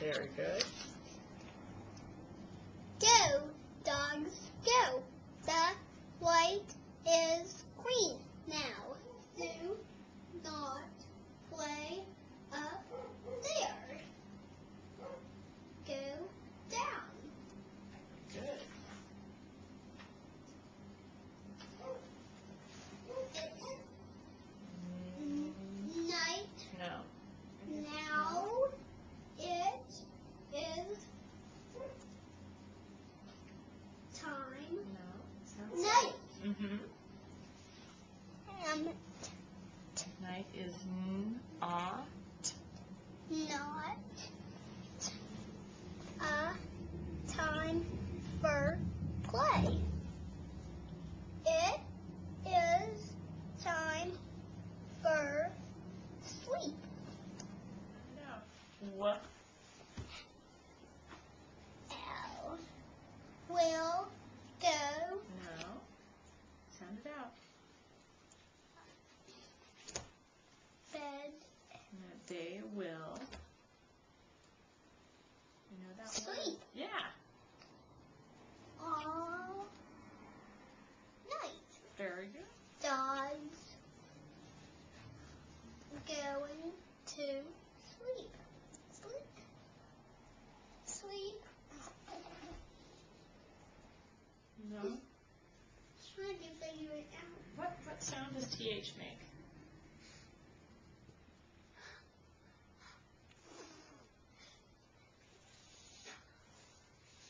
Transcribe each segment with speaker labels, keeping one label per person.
Speaker 1: Very good.
Speaker 2: Go, dogs, go. The light is green now. Do not play up there. Go down.
Speaker 1: Good.
Speaker 2: It's night.
Speaker 1: No.
Speaker 2: Now it is time.
Speaker 1: No.
Speaker 2: Night.
Speaker 1: Mm-hmm. Night is not.
Speaker 2: Not a time for play. It is time for sleep.
Speaker 1: No. What?
Speaker 2: Owl will go
Speaker 1: No. Sound it out.
Speaker 2: bed.
Speaker 1: No, they will. You know that word?
Speaker 2: Sleep.
Speaker 1: Yeah.
Speaker 2: All night.
Speaker 1: Very good.
Speaker 2: Dogs going to sleep. Sleep. Sleep.
Speaker 1: No.
Speaker 2: Trying to figure it out.
Speaker 1: What sound does TH make?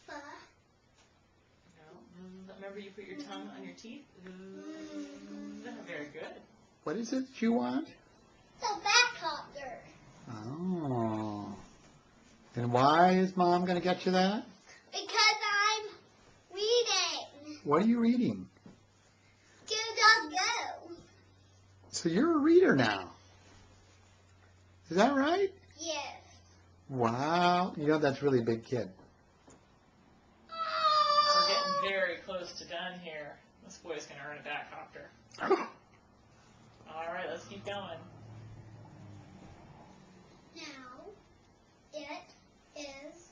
Speaker 1: No. Remember you put your tongue on your teeth? Very good.
Speaker 3: What is it you want?
Speaker 2: The backcopter.
Speaker 3: Oh. And why is Mom going to get you that?
Speaker 2: Because I'm reading.
Speaker 3: What are you reading?
Speaker 2: Go, dog, go.
Speaker 3: So you're a reader now. Is that right?
Speaker 2: Yes.
Speaker 3: Wow. You know, that's really a big kid.
Speaker 1: We're getting very close to done here. This boy's going to earn a backcopter. All right, let's keep going.
Speaker 2: Now it is